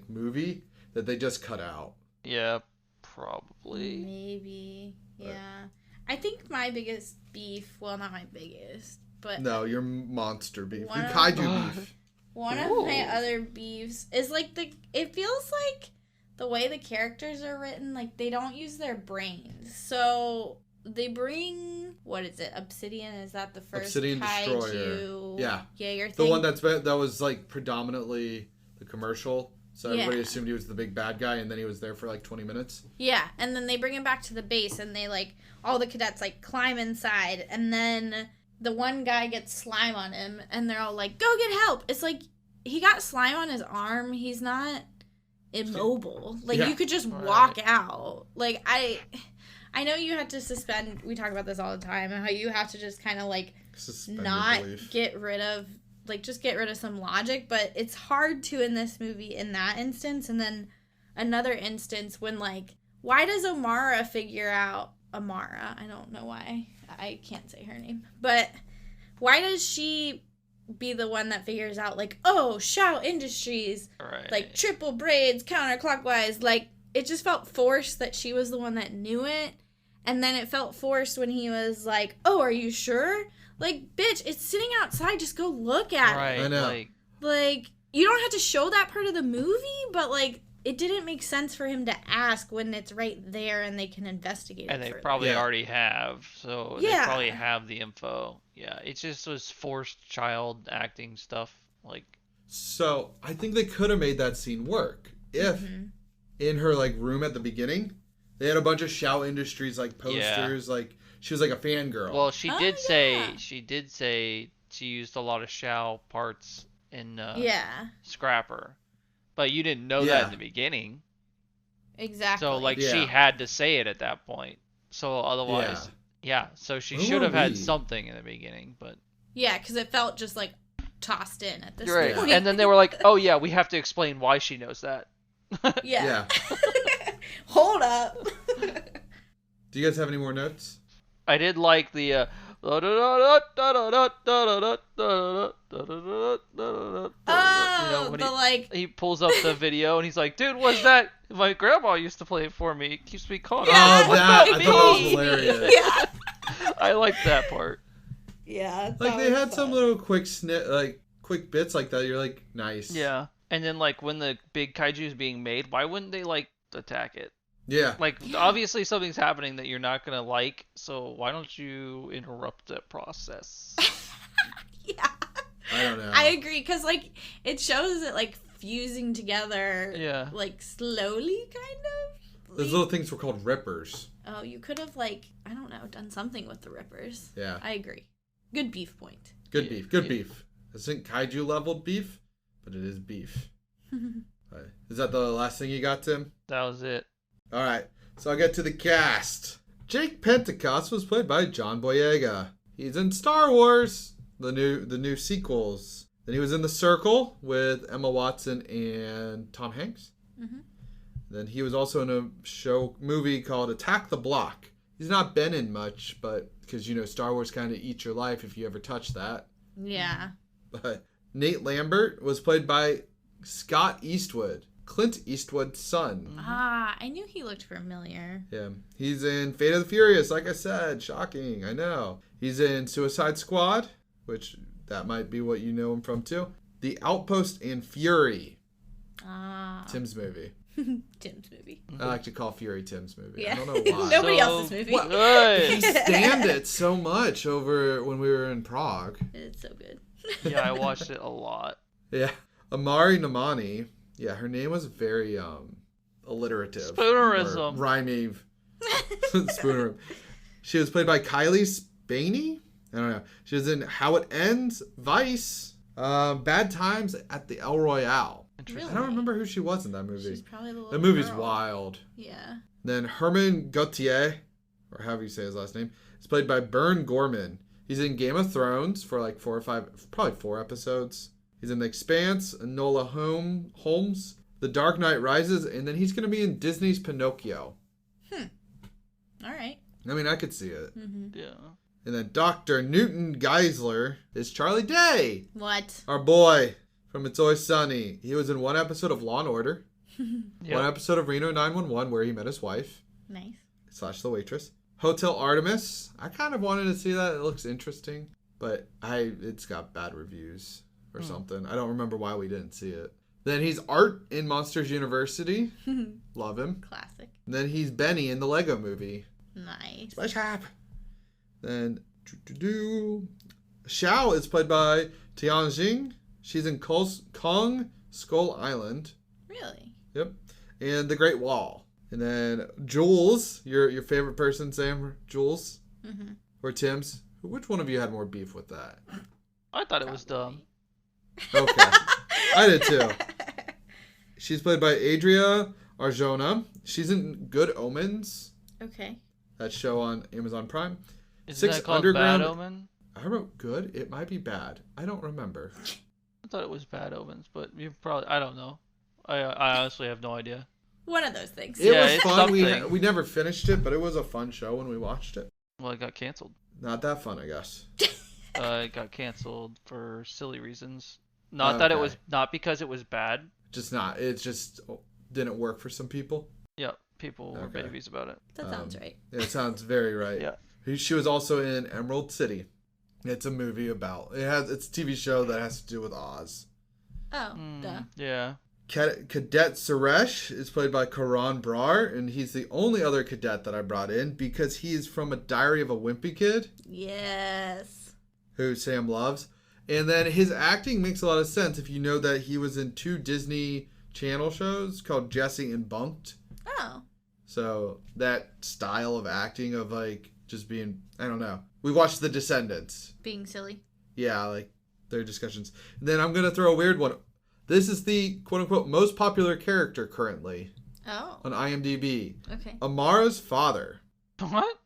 movie that they just cut out. Yeah, probably. Maybe. Yeah. I think my biggest beef, well, not my biggest, but... No, your monster beef. Your kaiju beef. One of my other beefs is, like, it feels like the way the characters are written, like, they don't use their brains. So, they bring, what is it, Obsidian? Is that the first Obsidian kaiju Destroyer. Yeah. Jaeger thing? The one that was, like, predominantly the commercial. So everybody assumed he was the big bad guy, and then he was there for, like, 20 minutes. Yeah, and then they bring him back to the base, and they, like, all the cadets, like, climb inside, and then the one guy gets slime on him, and they're all like, go get help! It's like, he got slime on his arm, he's not immobile. Like, you could just walk out. Like, I know you have to suspend, we talk about this all the time, how you have to just kind of, like, not get rid of, like, just get rid of some logic, but it's hard to in this movie in that instance, and then another instance when, like, why does Amara figure out, I don't know why, I can't say her name, but why does she be the one that figures out, like, oh, Shao Industries, like, triple braids, counterclockwise, like, it just felt forced that she was the one that knew it, and then it felt forced when he was like, oh, are you sure? Like, bitch, it's sitting outside, just go look at it. I know. Like, you don't have to show that part of the movie, but, like, it didn't make sense for him to ask when it's right there and they can investigate and it they further. probably already have, so they probably have the info. Yeah, it just was forced child acting stuff. Like, so I think they could have made that scene work if in her, like, room at the beginning they had a bunch of Shao Industries, like, posters, like she was like a fangirl. Well, she did say she used a lot of Shao parts in Scrapper. But you didn't know that in the beginning. Exactly. So, like, she had to say it at that point. So, otherwise, so she should have had something in the beginning, but... Yeah, because it felt just, like, tossed in at this point. Right. And then they were like, oh, yeah, we have to explain why she knows that. Yeah. Hold up. Do you guys have any more notes? I did like the... he pulls up the video and he's like, dude, what's that? My grandma used to play it for me. It keeps me calm. I thought that was hilarious. Yeah. I liked that part. Yeah. Like, they had some little quick quick bits like that. You're like, nice. Yeah. And then, like, when the big kaiju is being made, why wouldn't they, like, attack it? Yeah. Like, obviously something's happening that you're not going to like, so why don't you interrupt that process? Yeah. I don't know. I agree, because, like, it shows it, like, fusing together, like, slowly, kind of. Those little things were called rippers. Oh, you could have, like, I don't know, done something with the rippers. Yeah. I agree. Good beef point. Good beef. Good beef. This isn't kaiju-leveled beef, but it is beef. Is that the last thing you got, Tim? That was it. All right, so I'll get to the cast. Jake Pentecost was played by John Boyega. He's in Star Wars, the new sequels. Then he was in The Circle with Emma Watson and Tom Hanks. Mm-hmm. Then he was also in a movie called Attack the Block. He's not been in much, but because, you know, Star Wars kind of eats your life if you ever touch that. Yeah. But Nate Lambert was played by Scott Eastwood, Clint Eastwood's son. Ah, I knew he looked familiar. Yeah. He's in Fate of the Furious, like I said. Shocking, I know. He's in Suicide Squad, which that might be what you know him from too. The Outpost and Fury. Ah. Tim's movie. Tim's movie. I like to call Fury Tim's movie. Yeah. I don't know why. Nobody else's movie. He stand it so much over when we were in Prague. It's so good. Yeah, I watched it a lot. Yeah. Amari Namani. Yeah, her name was very alliterative. Spoonerism. Rhyming. Spoonerism. She was played by Kylie Spaney. I don't know. She was in How It Ends, Vice, Bad Times at the El Royale. Really? I don't remember who she was in that movie. She's probably the little The movie's girl. wild. Yeah. Then Herman Gauthier, or however you say his last name, is played by Bern Gorman. He's in Game of Thrones for like 4 or 5, probably 4 episodes. He's in The Expanse, Enola Holmes, The Dark Knight Rises, and then he's going to be in Disney's Pinocchio. All right. I mean, I could see it. Mm-hmm. Yeah. And then Dr. Newton Geisler is Charlie Day. What? Our boy from It's Always Sunny. He was in 1 episode of Law & Order. Yep. One episode of Reno 911 where he met his wife. Nice. / the waitress. Hotel Artemis. I kind of wanted to see that. It looks interesting. But it's got bad reviews or something. I don't remember why we didn't see it. Then he's Art in Monsters University. Love him. Classic. And then he's Benny in the Lego Movie. Nice. Splash Trap. Then Xiao is played by Tianjing. She's in Kong Skull Island. Really? Yep. And The Great Wall. And then Jules, your favorite person, Sam? Jules? Mm-hmm. Or Tim's? Which one of you had more beef with that? I thought it was dumb. Okay. I did too. She's played by Adria Arjona. She's in Good Omens. Okay. That show on Amazon Prime. Isn't that called Bad Omen? I wrote good. It might be bad. I don't remember. I thought it was Bad Omens, but you probably... I don't know. I honestly have no idea. One of those things. It was it's fun. something. We never finished it, but it was a fun show when we watched it. Well, it got canceled. Not that fun, I guess. It got canceled for silly reasons. That it was... Not because it was bad. Just not. It just didn't work for some people. Yep. People were babies about it. That sounds right. It sounds very right. Yeah. She was also in Emerald City. It's a movie about... It's a TV show that has to do with Oz. Oh, duh. Yeah. Cadet Suresh is played by Karan Brar, and he's the only other cadet that I brought in because he's from A Diary of a Wimpy Kid. Yes. Who Sam loves. And then his acting makes a lot of sense if you know that he was in 2 Disney Channel shows called Jesse and Bunked. Oh. So that style of acting of like just being, I don't know. We watched The Descendants. Being silly. Yeah, like their discussions. And then I'm going to throw a weird one. This is the quote-unquote most popular character currently on IMDb. Okay. Amara's father. What?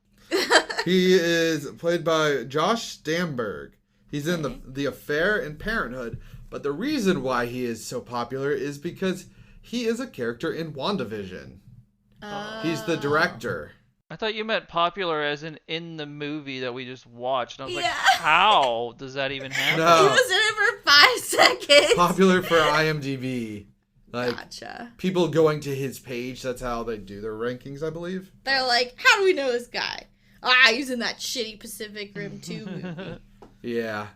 He is played by Josh Stamberg. He's in the Affair and Parenthood. But the reason why he is so popular is because he is a character in WandaVision. He's the director. I thought you meant popular as in the movie that we just watched. And I was like, Yeah. how does that even happen? No. He was in it for 5 seconds. Popular for IMDb. Like, Gotcha. people going to his page, that's how they do their rankings, I believe. They're like, how do we know this guy? He's in that shitty Pacific Rim 2 movie. Yeah.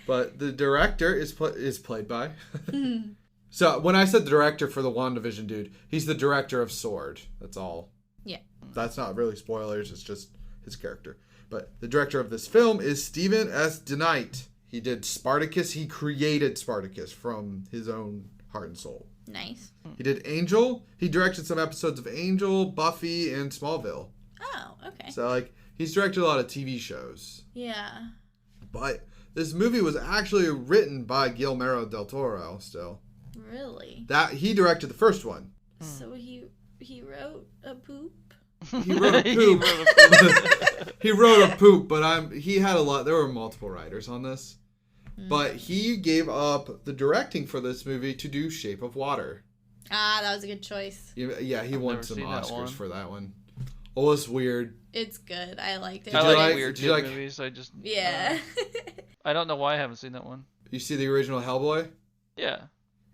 But the director is played by... So, when I said the director for the WandaVision dude, he's the director of Sword. That's all. Yeah. That's not really spoilers, it's just his character. But the director of this film is Stephen S. DeKnight. He did Spartacus. He created Spartacus from his own heart and soul. Nice. He did Angel. He directed some episodes of Angel, Buffy, and Smallville. Oh, okay. So, like, he's directed a lot of TV shows. Yeah. But this movie was actually written by Guillermo del Toro still. Really? That he directed the first one. So he wrote a poop? He wrote a poop. He wrote a poop, but he had a lot. There were multiple writers on this. But he gave up the directing for this movie to do Shape of Water. That was a good choice. Yeah, he won some Oscars for that one. Oh, it's weird. It's good. I liked it. I like weird movies. Yeah. I don't know why I haven't seen that one. You see the original Hellboy? Yeah.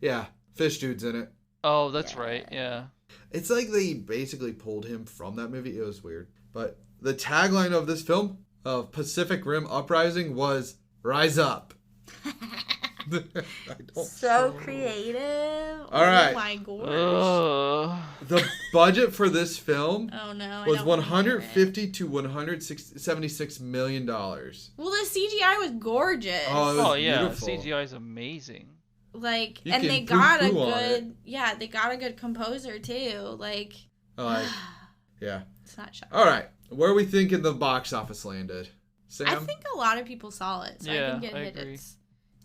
Yeah, Fish Dude's in it. Oh, that's right. Yeah. It's like they basically pulled him from that movie. It was weird. But the tagline of this film, of Pacific Rim Uprising, was Rise Up. So creative. All right. Oh my gosh. The budget for this film was $150 to $176 million. Well, the CGI was gorgeous. Oh, yeah. beautiful. CGI is amazing. Like, You and can they got a poo-poo on good, they got a good composer too. Like, yeah. It's not shocking. All right. Where are we thinking the box office landed? Sam? I think a lot of people saw it, so I think it hit agree.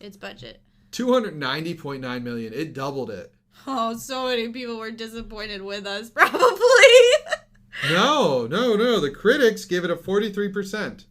its budget. $290.9 million. It doubled it. Oh, so many people were disappointed with us, probably. No. The critics gave it a 43%.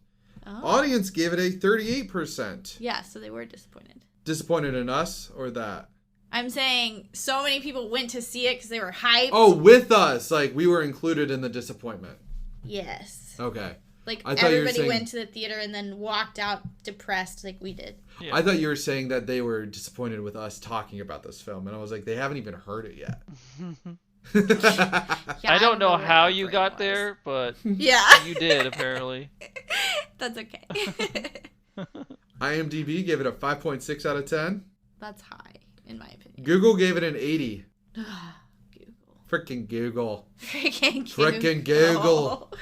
Oh. Audience gave it a 38%. Yeah, so they were disappointed. Disappointed in us or that? I'm saying so many people went to see it because they were hyped. Oh, with us. Like, we were included in the disappointment. Yes. Okay. Like, everybody went to the theater and then walked out depressed like we did. Yeah. I thought you were saying that they were disappointed with us talking about this film. And I was like, they haven't even heard it yet. Yeah, I don't know how you got there, but you did, apparently. That's okay. IMDb gave it a 5.6 out of 10. That's high, in my opinion. Google gave it an 80. Google. Frickin' Google. Frickin' Google.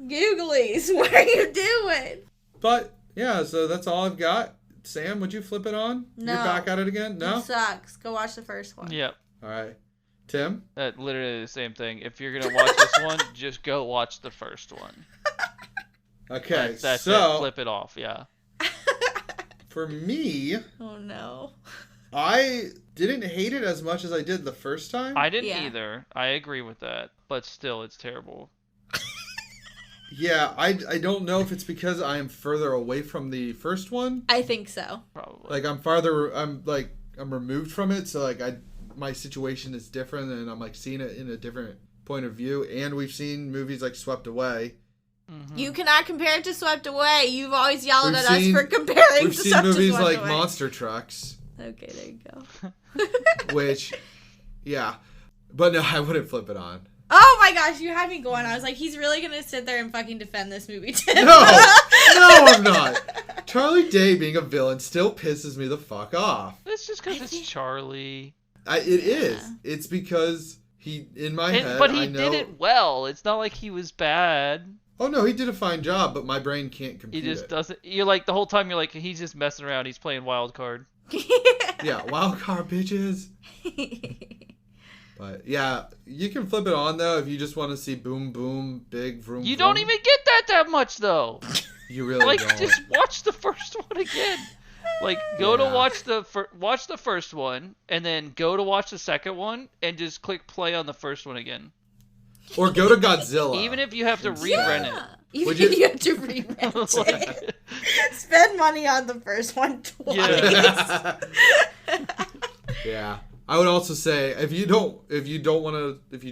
Googlies, what are you doing? But, yeah, so that's all I've got. Sam, would you flip it on? No. You're back at it again? No? It sucks. Go watch the first one. Yep. All right. Tim? Literally the same thing. If you're going to watch this one, just go watch the first one. Okay, that's so... it. Flip it off, yeah. For me... Oh, no. I didn't hate it as much as I did the first time. I didn't either. I agree with that. But still, it's terrible. Yeah, I don't know if it's because I am further away from the first one. I think so. Probably. Like, I'm removed from it, so, like, my situation is different, and I'm, like, seeing it in a different point of view. And we've seen movies like Swept Away. Mm-hmm. You cannot compare it to Swept Away. You've always yelled at us for comparing we've to seen Swept movies Away. like Monster Trucks. Okay, there you go. Which, yeah. But no, I wouldn't flip it on. Oh my gosh, you had me going. I was like, he's really going to sit there and fucking defend this movie, Tim. No, I'm not. Charlie Day being a villain still pisses me the fuck off. It's just because it's Charlie. It is. It's because in my head, but he did it well. It's not like he was bad. Oh no, he did a fine job, but my brain can't compute it. He just doesn't. You're like, the whole time you're like, he's just messing around. He's playing wild card. Yeah, wild card, bitches. But yeah, you can flip it on though if you just want to see boom boom big vroom. You don't even get that much though. You really don't. Just watch the first one again. Like, go to watch the first one, and then go to watch the second one, and just click play on the first one again. Or go to Godzilla. Even if you have to re-rent it. Even if you have to re-rent it. Spend money on the first one twice. Yeah. Yeah. I would also say if you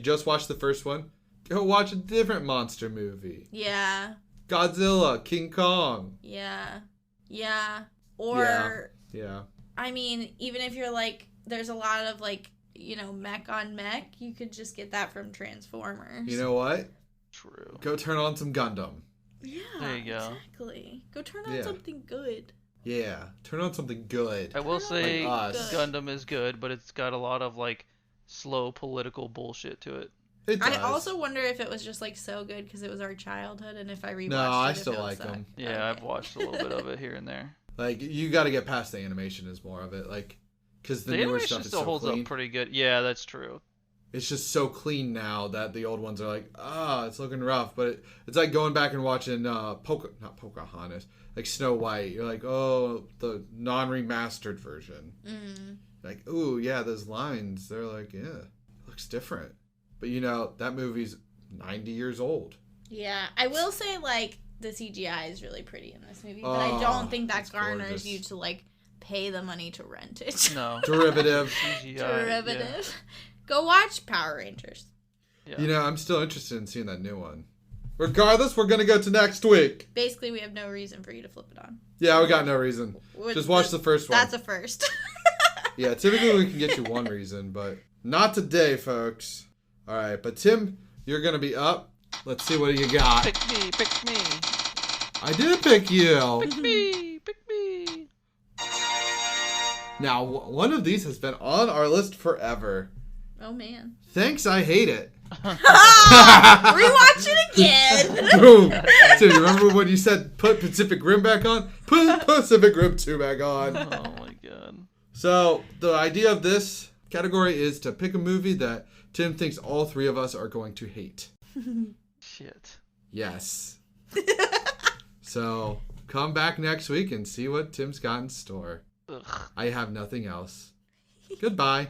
just watch the first one, go watch a different monster movie. Yeah. Godzilla, King Kong. Yeah. Yeah. Or yeah. I mean, even if you're like, there's a lot of like, mech on mech, you could just get that from Transformers. You know what? True. Go turn on some Gundam. Yeah. There you go. Exactly. Go turn on something good. Yeah, turn on something good. I will say Gundam is good, but it's got a lot of like slow political bullshit to it. It does. I also wonder if it was just like so good because it was our childhood, and if I rewatched it, I still like them. Yeah, okay. I've watched a little bit of it here and there. Like, you got to get past the animation is more of it, like, because the newer stuff is so clean. The animation still holds up pretty good. Yeah, that's true. It's just so clean now that the old ones are like, it's looking rough. But it's like going back and watching not Pocahontas, like Snow White. You're like, oh, the non-remastered version. Mm. Like, ooh, yeah, those lines, they're like, yeah, it looks different. But, that movie's 90 years old. Yeah, I will say, like, the CGI is really pretty in this movie, but I don't think that garners you to, like, pay the money to rent it. No. Derivative. CGI, Derivative. Yeah. Go watch Power Rangers. Yeah. I'm still interested in seeing that new one. Regardless, we're going to go to next week. Basically, we have no reason for you to flip it on. Yeah, we got no reason. Just watch the first one. That's a first. Yeah, typically we can get you one reason, but not today, folks. All right, but Tim, you're going to be up. Let's see what you got. Pick me. I did pick you. Pick me. Now, one of these has been on our list forever. Oh, man. Thanks, I hate it. Rewatch it again. Boom. So you remember when you said put Pacific Rim back on? Put Pacific Rim 2 back on. Oh, my God. So the idea of this category is to pick a movie that Tim thinks all three of us are going to hate. Shit. Yes. So come back next week and see what Tim's got in store. Ugh. I have nothing else. Goodbye.